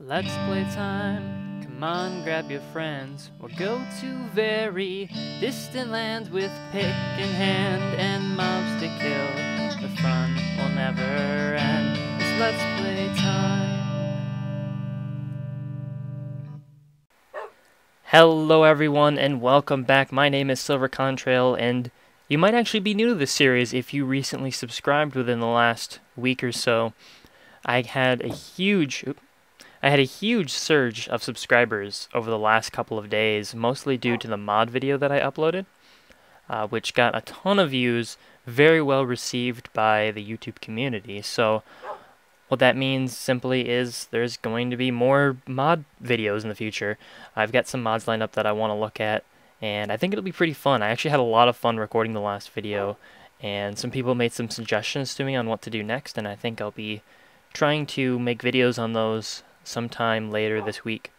Let's play time. Come on, grab your friends. We'll go to very distant lands with pick in hand and mobs to kill. The fun will never end. It's Let's Play time. Hello everyone and welcome back. My name is Silver Contrail, and you might actually be new to this series if you recently subscribed within the last week or so. I had a huge surge of subscribers over the last couple of days, mostly due to the mod video that I uploaded, which got a ton of views, very well received by the YouTube community. So what that means simply is there's going to be more mod videos in the future. I've got some mods lined up that I want to look at, and I think it'll be pretty fun. I actually had a lot of fun recording the last video, and some people made some suggestions to me on what to do next, and I think I'll be trying to make videos on those sometime later this week.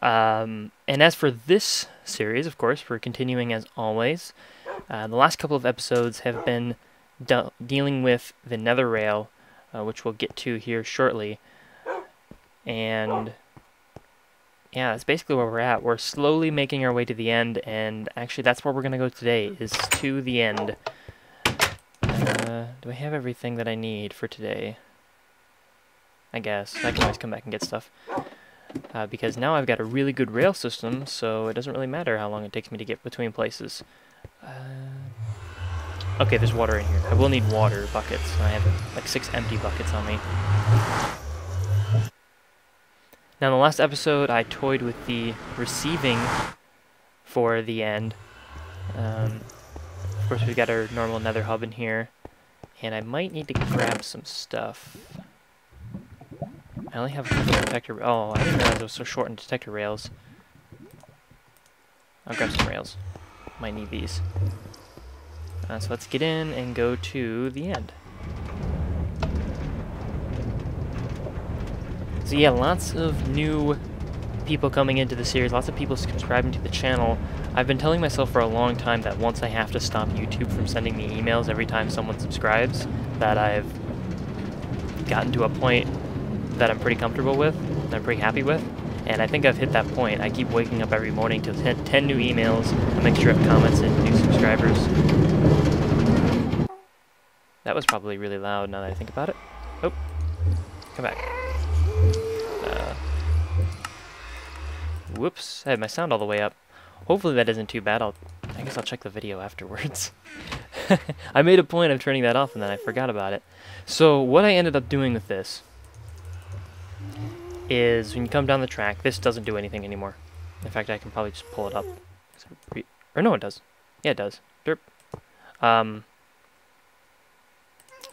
And as for this series, of course, we're continuing as always. The last couple of episodes have been dealing with the nether rail, which we'll get to here shortly. And yeah, that's basically where we're at. We're slowly making our way to the end, and actually that's where we're going to go today, is to the end. Do I have everything that I need for today? I guess. I can always come back and get stuff. Because now I've got a really good rail system, so it doesn't really matter how long it takes me to get between places. Okay, there's water in here. I will need water buckets. I have like 6 empty buckets on me. Now in the last episode, I toyed with the receiving for the end. Of course, we've got our normal nether hub in here. And I might need to grab some stuff. I only have a couple of detector... Oh, I didn't realize I was so short in detector rails. I'll grab some rails. Might need these. So let's get in and go to the end. So yeah, lots of new people coming into the series, lots of people subscribing to the channel. I've been telling myself for a long time that once I have to stop YouTube from sending me emails every time someone subscribes, that I've gotten to a point that I'm pretty comfortable with, that I'm pretty happy with, and I think I've hit that point. I keep waking up every morning to 10 new emails, a mixture of comments and new subscribers. That was probably really loud now that I think about it. Oh, come back. Whoops, I had my sound all the way up. Hopefully that isn't too bad. I guess I'll check the video afterwards. I made a point of turning that off and then I forgot about it. So what I ended up doing with this is when you come down the track, this doesn't do anything anymore. In fact, I can probably just pull it up. Or no, it does. Yeah, it does. Derp.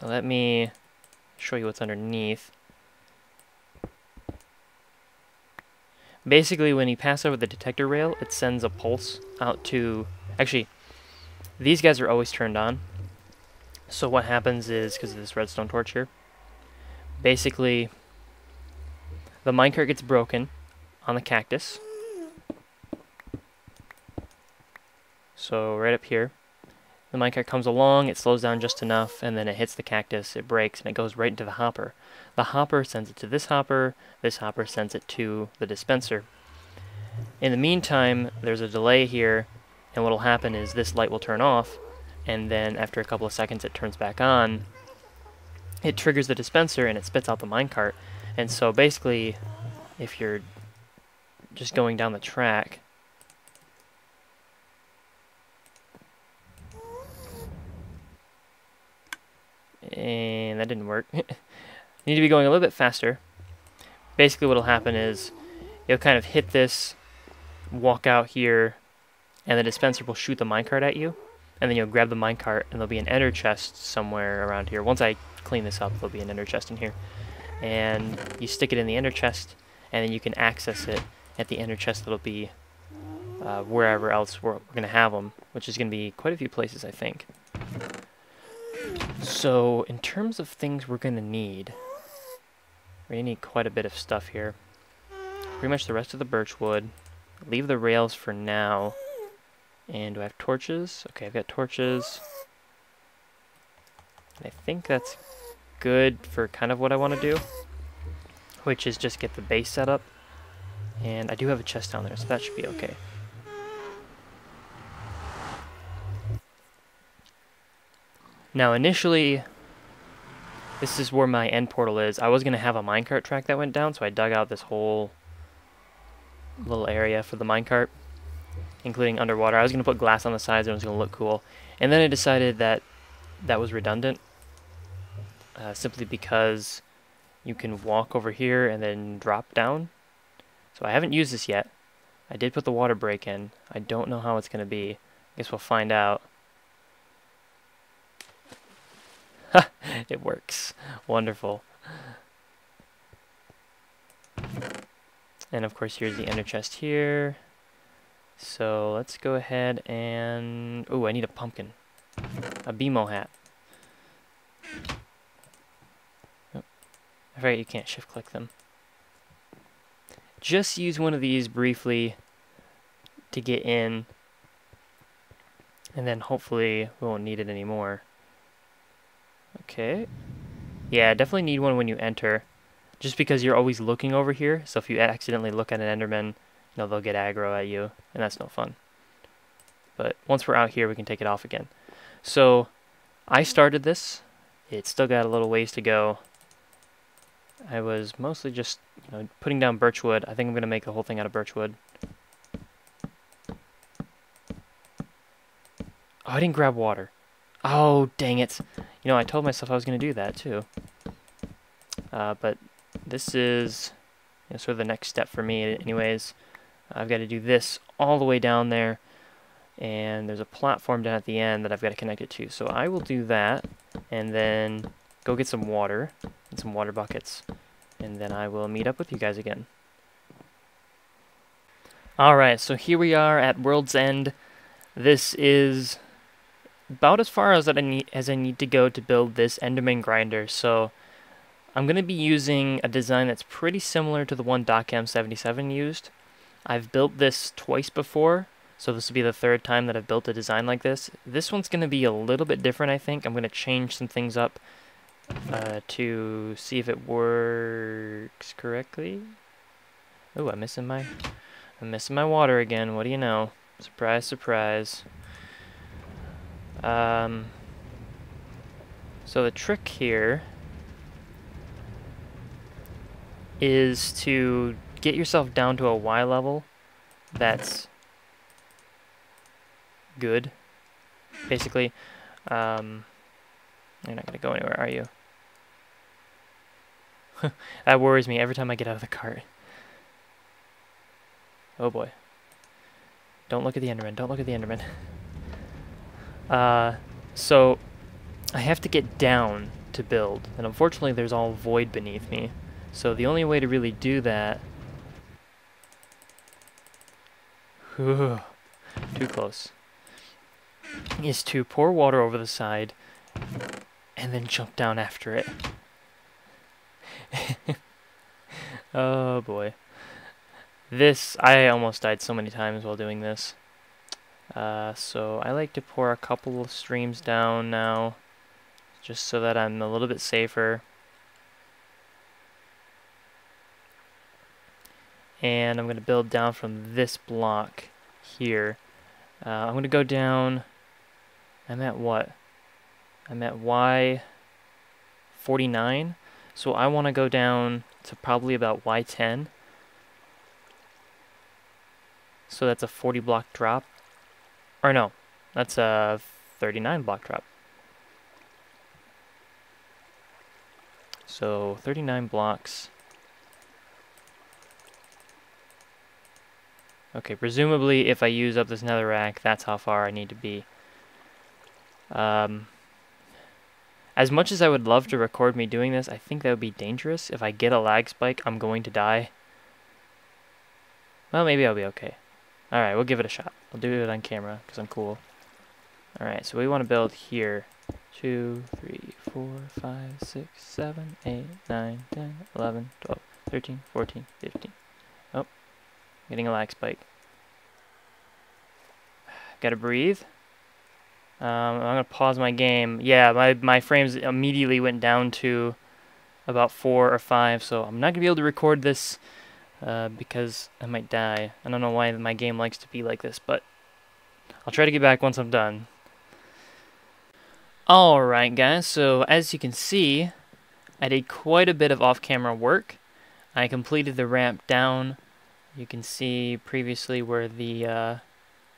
Let me show you what's underneath. Basically, when you pass over the detector rail, it sends a pulse out to... Actually, these guys are always turned on. So what happens is, because of this redstone torch here, basically, the minecart gets broken on the cactus. So right up here, the minecart comes along, it slows down just enough, and then it hits the cactus, it breaks, and it goes right into the hopper. The hopper sends it to this hopper sends it to the dispenser. In the meantime, there's a delay here, and what will happen is this light will turn off, and then after a couple of seconds it turns back on. It triggers the dispenser, and it spits out the minecart. And so basically, if you're just going down the track, and that didn't work. You need to be going a little bit faster. Basically what will happen is you'll kind of hit this, walk out here, and the dispenser will shoot the minecart at you, and then you'll grab the minecart, and there'll be an ender chest somewhere around here. Once I clean this up, there'll be an ender chest in here. And you stick it in the ender chest, and then you can access it at the ender chest that'll be wherever else we're going to have them, which is going to be quite a few places, I think. So, in terms of things we're going to need, we're going to need quite a bit of stuff here. Pretty much the rest of the birch wood. Leave the rails for now. And do I have torches? Okay, I've got torches. And I think that's good for kind of what I want to do. which is just get the base set up. And I do have a chest down there, so that should be okay. Now initially, this is where my end portal is. I was going to have a minecart track that went down, so I dug out this whole little area for the minecart, including underwater. I was going to put glass on the sides and it was going to look cool. And then I decided that that was redundant, simply because you can walk over here and then drop down. So I haven't used this yet. I did put the water break in. I don't know how it's going to be. I guess we'll find out. It works. Wonderful. And of course here's the ender chest here. So let's go ahead and... Oh, I need a pumpkin. A BMO hat. Oh, I forget you can't shift click them. Just use one of these briefly to get in. And then hopefully we won't need it anymore. Okay. Yeah, definitely need one when you enter. Just because you're always looking over here. So if you accidentally look at an Enderman, you know, they'll get aggro at you. And that's no fun. But once we're out here, we can take it off again. So I started this. It's still got a little ways to go. I was mostly just, you know, putting down birchwood. I think I'm going to make the whole thing out of birchwood. Oh, I didn't grab water. Oh, dang it. You know, I told myself I was going to do that, too. But this is, you know, sort of the next step for me anyways. I've got to do this all the way down there. And there's a platform down at the end that I've got to connect it to. So I will do that. And then go get some water. And some water buckets. And then I will meet up with you guys again. Alright, so here we are at World's End. This is about as far as I need to go to build this Enderman Grinder. So I'm going to be using a design that's pretty similar to the one DocCam77 used. I've built this twice before, so this will be the third time that I've built a design like this. This one's going to be a little bit different, I think. I'm going to change some things up to see if it works correctly. Oh, I'm missing my water again. What do you know? Surprise, surprise. So the trick here is to get yourself down to a Y level that's good, basically. You're not going to go anywhere, are you? That worries me every time I get out of the cart. Oh boy. Don't look at the Enderman, don't look at the Enderman. So I have to get down to build, and unfortunately there's all void beneath me. So the only way to really do that... Too close. Is to pour water over the side and then jump down after it. Oh boy. I almost died so many times while doing this. So I like to pour a couple of streams down now, just so that I'm a little bit safer. And I'm going to build down from this block here. I'm going to go down, I'm at what? I'm at Y49, so I want to go down to probably about Y10. So that's a 40 block drop. Or no, that's a 39 block drop. So 39 blocks. Okay, presumably if I use up this netherrack, that's how far I need to be. As much as I would love to record me doing this, I think that would be dangerous. If I get a lag spike, I'm going to die. Well, maybe I'll be okay. Alright, we'll give it a shot. I'll do it on camera, because I'm cool. Alright, so we want to build here. 2, 3, 4, 5, 6, 7, 8, 9, 10, 11, 12, 13, 14, 15. Oh, getting a lag spike. Gotta breathe. I'm gonna pause my game. Yeah, my frames immediately went down to about 4 or 5, so I'm not going to be able to record this because I might die. I don't know why my game likes to be like this, but I'll try to get back once I'm done. Alright guys, so as you can see, I did quite a bit of off-camera work. I completed the ramp down. You can see previously where the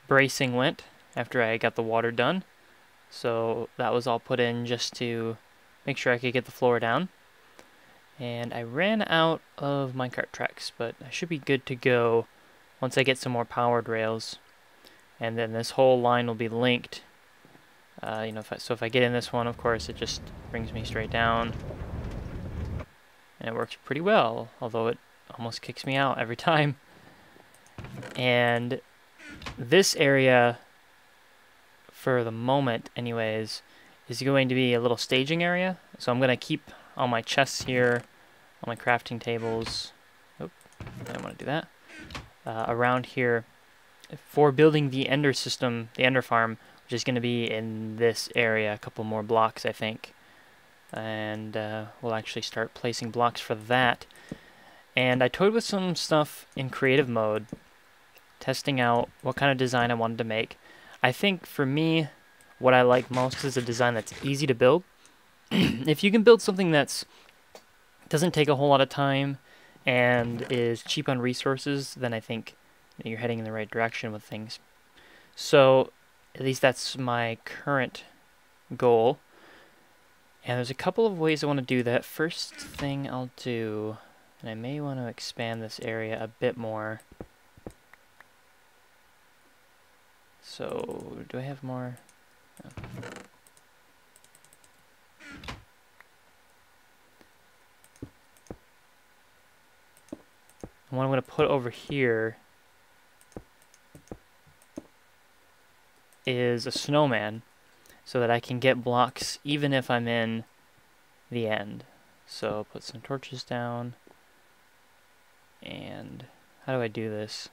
bracing went after I got the water done. So that was all put in just to make sure I could get the floor down. And I ran out of minecart tracks, but I should be good to go once I get some more powered rails. And then this whole line will be linked. So if I get in this one, of course, it just brings me straight down. And it works pretty well, although it almost kicks me out every time. And this area, for the moment anyways, is going to be a little staging area. So I'm going to keep all my chests here, all my crafting tables. Oh, I don't want to do that. Around here for building the Ender system, the Ender farm, which is going to be in this area, a couple more blocks, I think. And we'll actually start placing blocks for that. And I toyed with some stuff in creative mode, testing out what kind of design I wanted to make. I think for me, what I like most is a design that's easy to build. If you can build something that's doesn't take a whole lot of time and is cheap on resources, then I think you're heading in the right direction with things. So at least that's my current goal. And there's a couple of ways I want to do that. First thing I'll do, and I may want to expand this area a bit more. So, do I have more? No. And what I'm going to put over here is a snowman, so that I can get blocks even if I'm in the end. So put some torches down. And how do I do this?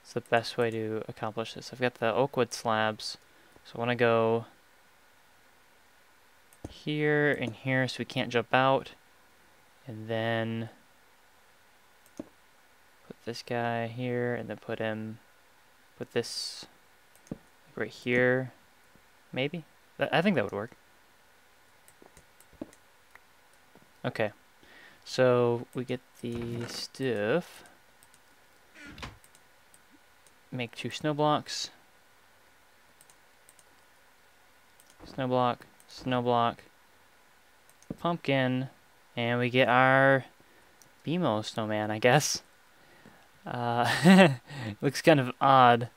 It's the best way to accomplish this. I've got the oak wood slabs, so I want to go here and here so we can't jump out. And then put this guy here, and then put this right here. Maybe? I think that would work. Okay. So we get the stuff. Make 2 snow blocks. Snow block, snow block, pumpkin, and we get our BMO snowman, I guess. Looks kind of odd.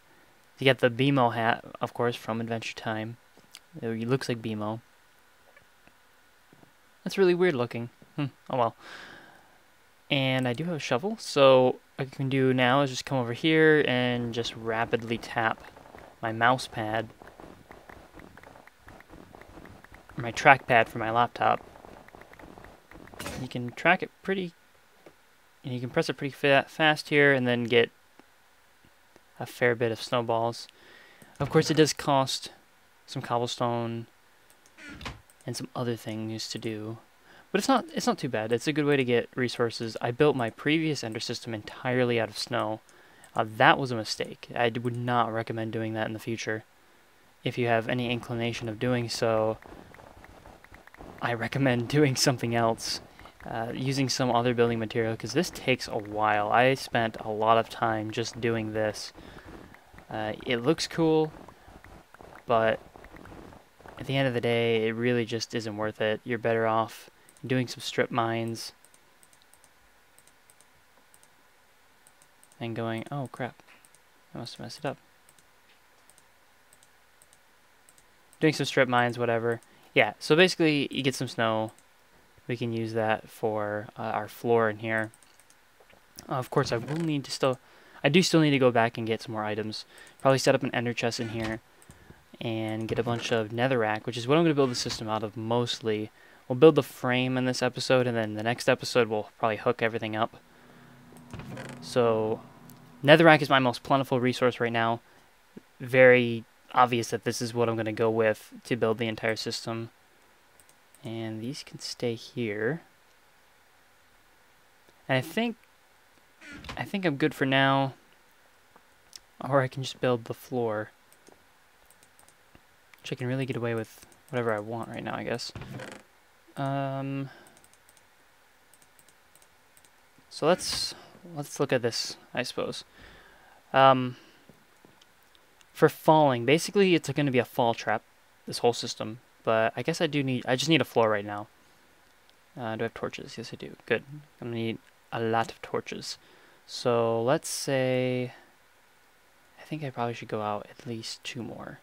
You get the BMO hat, of course, from Adventure Time. It looks like BMO. That's really weird looking. Oh well. And I do have a shovel, so what I can do now is just come over here and just rapidly tap my mouse pad, or my trackpad for my laptop. You can track it you can press it pretty fast here and then get a fair bit of snowballs. Of course, it does cost some cobblestone and some other things to do, but it's not too bad. It's a good way to get resources. I built my previous Ender system entirely out of snow. That was a mistake. I would not recommend doing that in the future. If you have any inclination of doing so, I recommend doing something else, using some other building material, because this takes a while. I spent a lot of time just doing this. It looks cool, but at the end of the day, it really just isn't worth it. You're better off doing some strip mines and going, oh crap, I must have messed it up. Doing some strip mines, whatever. Yeah, so basically you get some snow. We can use that for our floor in here. Of course, I do still need to go back and get some more items. Probably set up an ender chest in here and get a bunch of netherrack, which is what I'm going to build the system out of mostly. We'll build the frame in this episode, and then the next episode we'll probably hook everything up. So netherrack is my most plentiful resource right now. Very obvious that this is what I'm going to go with to build the entire system. And these can stay here. And I think I'm good for now. Or I can just build the floor. Which I can really get away with whatever I want right now, I guess. So let's look at this, I suppose. For falling, basically it's going to be a fall trap, this whole system. But I guess I just need a floor right now. Do I have torches? Yes, I do. Good. I'm going to need a lot of torches. So let's say, I think I probably should go out at least 2 more.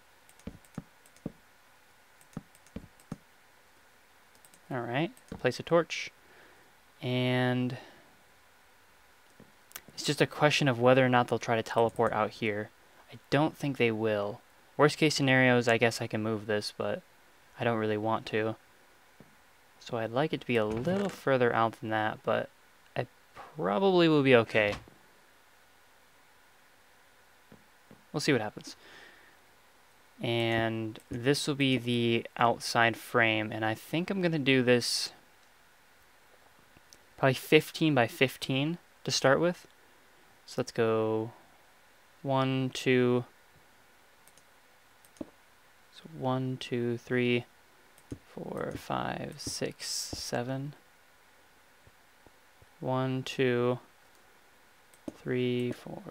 Alright, place a torch. And it's just a question of whether or not they'll try to teleport out here. I don't think they will. Worst case scenarios, I guess I can move this, but I don't really want to. So I'd like it to be a little further out than that, but I probably will be okay. We'll see what happens. And this will be the outside frame, and I think I'm going to do this probably 15 by 15 to start with. So let's go 1, 2, so 1, 2, 3, 4, 5, 6, 7. 1, 2, 3, 4.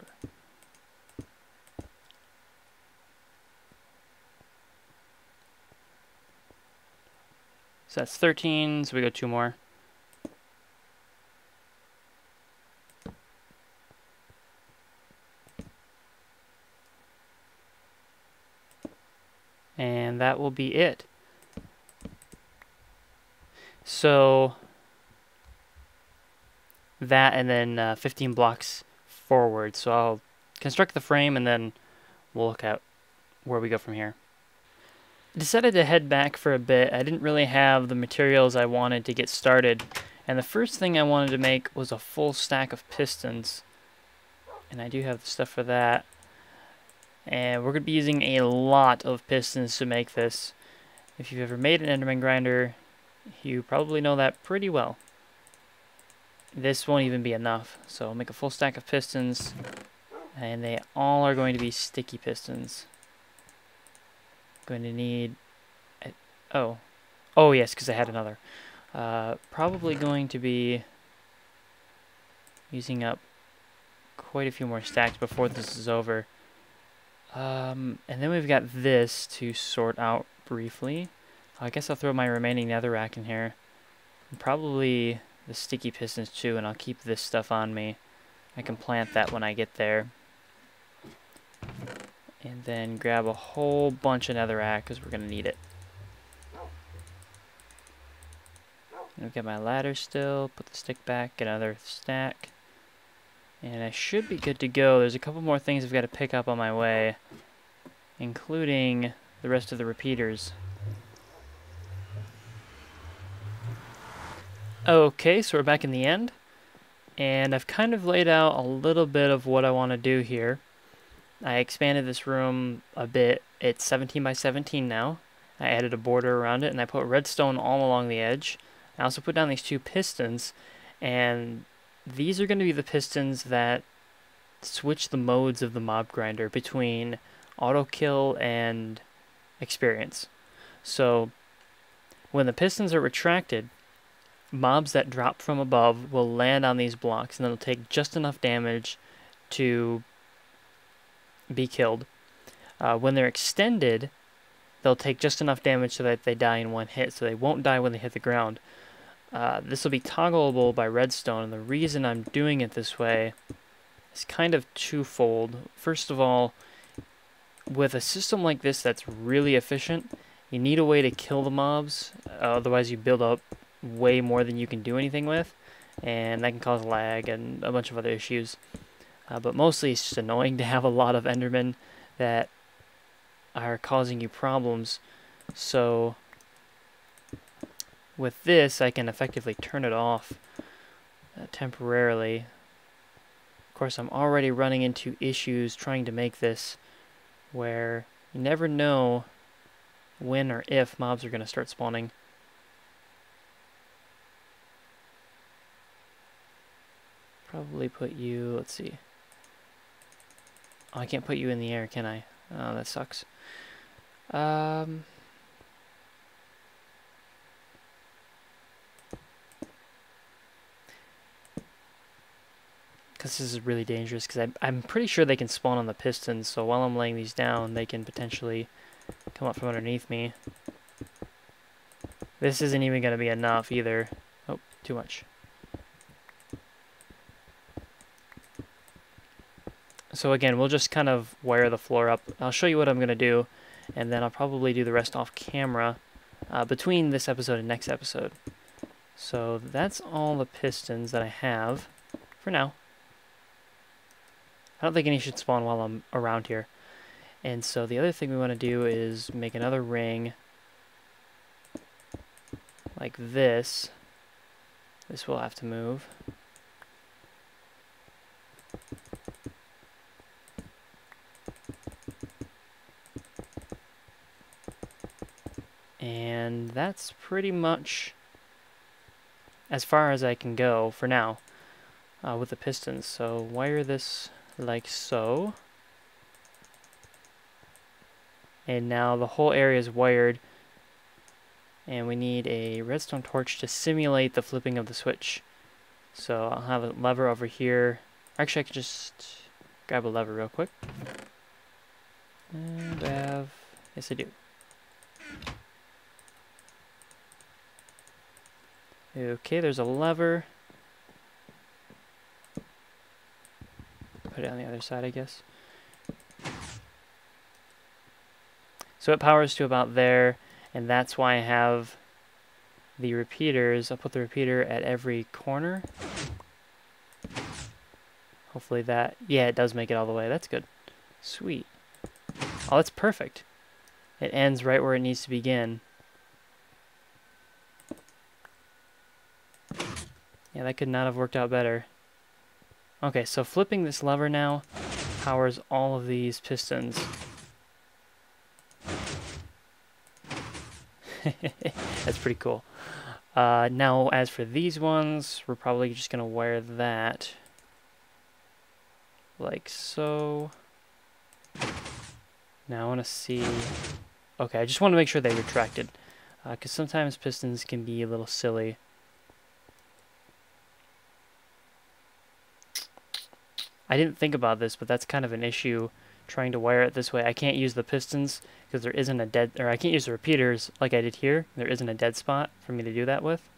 So that's 13, so we go 2 more. And that will be it. So that and then 15 blocks forward. So I'll construct the frame and then we'll look at where we go from here. I decided to head back for a bit. I didn't really have the materials I wanted to get started. And the first thing I wanted to make was a full stack of pistons. And I do have the stuff for that. And we're going to be using a lot of pistons to make this. If you've ever made an Enderman Grinder, you probably know that pretty well. This won't even be enough. So I'll make a full stack of pistons. And they all are going to be sticky pistons. Going to need... Oh yes, because I had another. Probably going to be using up quite a few more stacks before this is over. And then we've got this to sort out briefly. I guess I'll throw my remaining netherrack in here. And probably the sticky pistons too, and I'll keep this stuff on me. I can plant that when I get there. And then grab a whole bunch of netherrack because we're going to need it. And I've got my ladder still. Put the stick back, get another stack. And I should be good to go. There's a couple more things I've got to pick up on my way, including the rest of the repeaters. Okay, so we're back in the end. And I've kind of laid out a little bit of what I want to do here. I expanded this room a bit. It's 17 by 17 now. I added a border around it, and I put redstone all along the edge. I also put down these 2 pistons, and these are going to be the pistons that switch the modes of the mob grinder between auto kill and experience. So when the pistons are retracted, mobs that drop from above will land on these blocks, and they'll take just enough damage to be killed. When they're extended, they'll take just enough damage so that they die in 1 hit, so they won't die when they hit the ground. This will be toggleable by redstone, and the reason I'm doing it this way is kind of twofold. First of all, with a system like this that's really efficient, you need a way to kill the mobs, otherwise you build up way more than you can do anything with, and that can cause lag and a bunch of other issues. But mostly it's just annoying to have a lot of Endermen that are causing you problems. So with this, I can effectively turn it off temporarily. Of course, I'm already running into issues trying to make this where you never know when or if mobs are going to start spawning. probably put you, let's see. Oh, I can't put you in the air, can I? Oh, that sucks. Because this is really dangerous, because I'm pretty sure they can spawn on the pistons, so while I'm laying these down, they can potentially come up from underneath me. This isn't even going to be enough either. Oh, too much. So again, we'll just kind of wire the floor up. I'll show you what I'm going to do, and then I'll probably do the rest off camera between this episode and next episode. So that's all the pistons that I have for now. I don't think any should spawn while I'm around here. And so the other thing we want to do is make another ring like this. This will have to move. And that's pretty much as far as I can go for now with the pistons. So wire this like so. And now the whole area is wired. And we need a redstone torch to simulate the flipping of the switch. So I'll have a lever over here. Actually, I could just grab a lever real quick. And yes I do. Okay, there's a lever. Put it on the other side, I guess. So it powers to about there, and that's why I have the repeaters. I'll put the repeater at every corner. Hopefully that, yeah, it does make it all the way. That's good. Sweet. Oh, that's perfect. It ends right where it needs to begin. Yeah, that could not have worked out better. Okay, so flipping this lever now powers all of these pistons. That's pretty cool. Now, as for these ones, we're probably just going to wire that like so. Now I want to see... Okay, I just want to make sure they retracted, because sometimes pistons can be a little silly. I didn't think about this, but that's kind of an issue trying to wire it this way. I can't use the pistons because there isn't a dead, or I can't use the repeaters like I did here. There isn't a dead spot for me to do that with.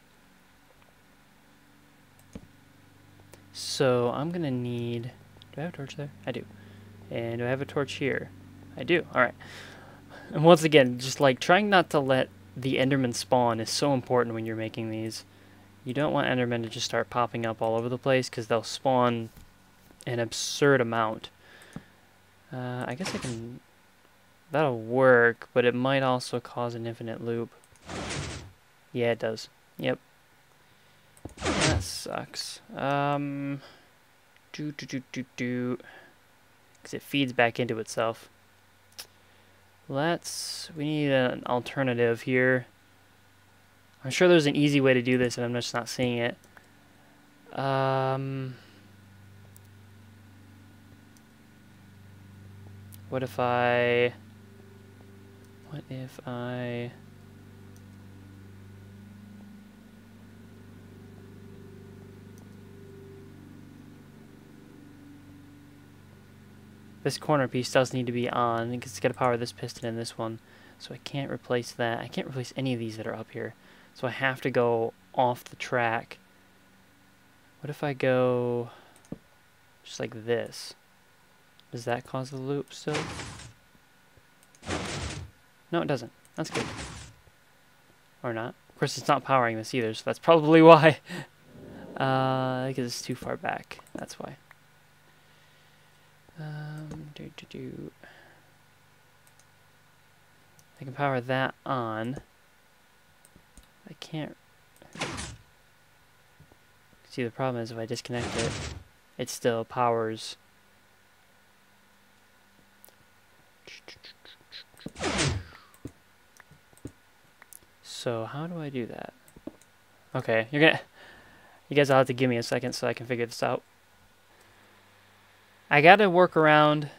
So I'm gonna need, do I have a torch there? I do. And do I have a torch here? I do. Alright. And once again, just like trying not to let the Enderman spawn is so important when you're making these. You don't want Endermen to just start popping up all over the place because they'll spawn an absurd amount. I guess I can... That'll work, but it might also cause an infinite loop. Yeah, it does. Yep. That sucks. Because it feeds back into itself. We need an alternative here. I'm sure there's an easy way to do this and I'm just not seeing it. What if I... This corner piece does need to be on, because it's got to power this piston and this one. So I can't replace that. I can't replace any of these that are up here. So I have to go off the track. What if I go just like this? Does that cause the loop still? No, it doesn't. That's good. Or not. Of course, it's not powering this either, so that's probably why. Because it's too far back. That's why. I can power that on. I can't... See, the problem is if I disconnect it, it still powers. So how do I do that? Okay, you guys will have to give me a second so I can figure this out. I gotta work around.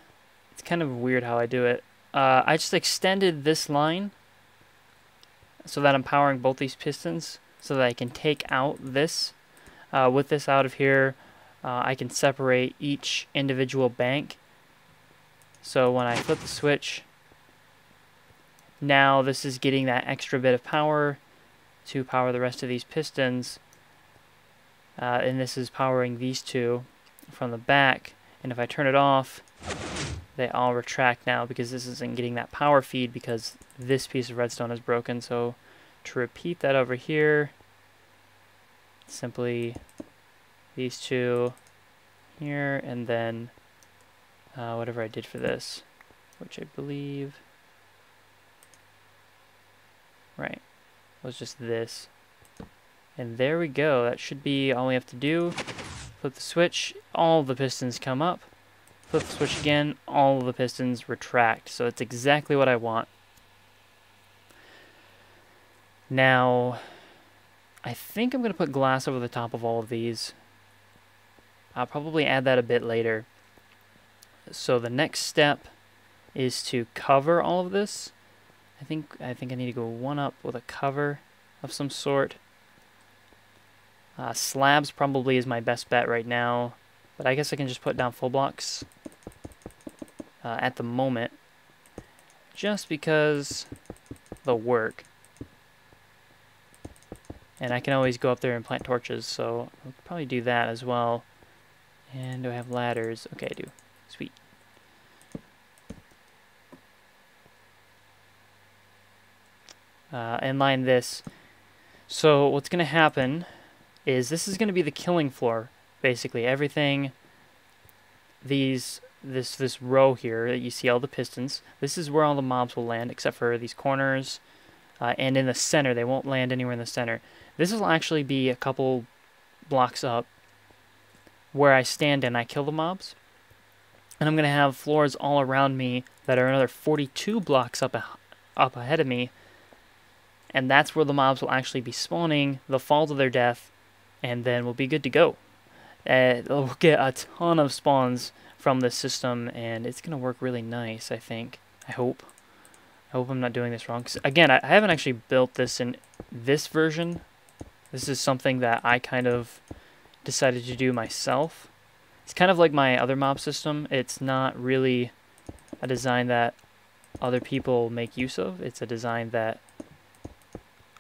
It's kind of weird how I do it. I just extended this line so that I'm powering both these pistons so that I can take out this. With this out of here, I can separate each individual bank. So when I flip the switch, now this is getting that extra bit of power to power the rest of these pistons. And this is powering these two from the back. And if I turn it off, they all retract now because this isn't getting that power feed because this piece of redstone is broken. So to repeat that over here, simply these two here, and then whatever I did for this, which I believe, right, was just this. And there we go. That should be all we have to do. Flip the switch, all the pistons come up. Flip the switch again, all the pistons retract. So it's exactly what I want. Now, I think I'm going to put glass over the top of all of these. I'll probably add that a bit later. So the next step is to cover all of this. I think I need to go one up with a cover of some sort. Slabs probably is my best bet right now, but I guess I can just put down full blocks at the moment, just because they'll work. And I can always go up there and plant torches, so I'll probably do that as well. And do I have ladders? Okay, I do. Sweet. And line this. So what's going to happen is this is going to be the killing floor, basically. Everything, this row here that you see all the pistons, this is where all the mobs will land, except for these corners, and in the center. They won't land anywhere in the center. This will actually be a couple blocks up where I stand and I kill the mobs. And I'm going to have floors all around me that are another 42 blocks up ahead of me. And that's where the mobs will actually be spawning. They'll fall to their death, and then we'll be good to go. We'll get a ton of spawns from this system, and it's going to work really nice, I think. I hope. I hope I'm not doing this wrong. 'Cause again, I haven't actually built this in this version. This is something that I kind of decided to do myself. It's kind of like my other mob system. It's not really a design that other people make use of. It's a design that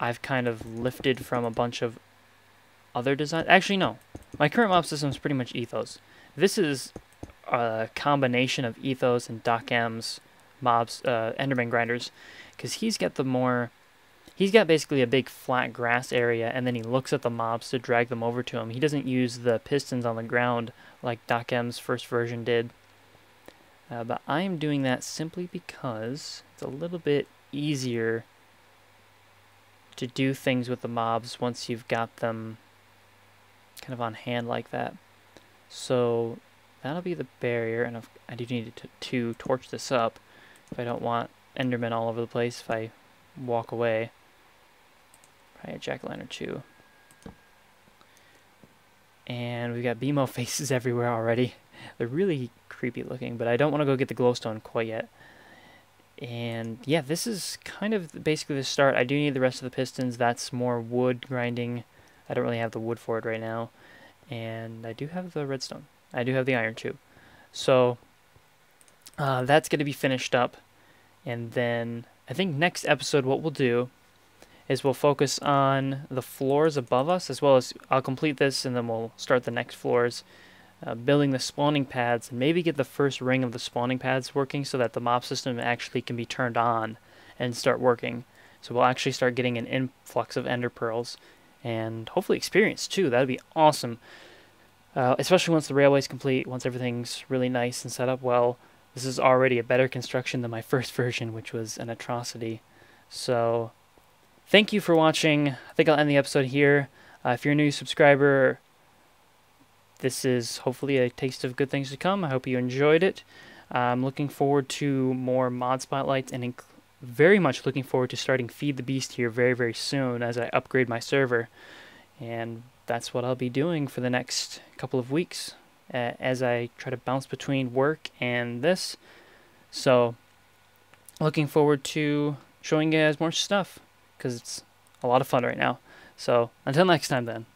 I've kind of lifted from a bunch of other designs. Actually, no. My current mob system is pretty much Ethos. This is a combination of Ethos and Doc M's mobs, Enderman Grinders, because he's got basically a big flat grass area, and then he looks at the mobs to drag them over to him. He doesn't use the pistons on the ground like Doc M's first version did. But I am doing that simply because it's a little bit easier to do things with the mobs once you've got them kind of on hand like that. So that'll be the barrier, and I do need to torch this up if I don't want Endermen all over the place if I walk away. Probably a jack-o'-lantern too. And we've got BMO faces everywhere already. They're really creepy looking, but I don't want to go get the glowstone quite yet. And yeah, this is kind of basically the start. I do need the rest of the pistons. That's more wood grinding. I don't really have the wood for it right now. And I do have the redstone. I do have the iron too. So that's going to be finished up. And then I think next episode what we'll do is we'll focus on the floors above us, as well as I'll complete this and then we'll start the next floors. Building the spawning pads, and maybe get the first ring of the spawning pads working so that the mob system actually can be turned on and start working. So we'll actually start getting an influx of ender pearls, and hopefully experience too. That would be awesome. Especially once the railway's complete, once everything's really nice and set up well. This is already a better construction than my first version, which was an atrocity. So thank you for watching. I think I'll end the episode here. If you're a new subscriber, this is hopefully a taste of good things to come. I hope you enjoyed it. I'm looking forward to more mod spotlights, and very much looking forward to starting Feed the Beast here very, very soon as I upgrade my server. And that's what I'll be doing for the next couple of weeks. as I try to bounce between work and this. So looking forward to showing you guys more stuff because it's a lot of fun right now. So until next time then.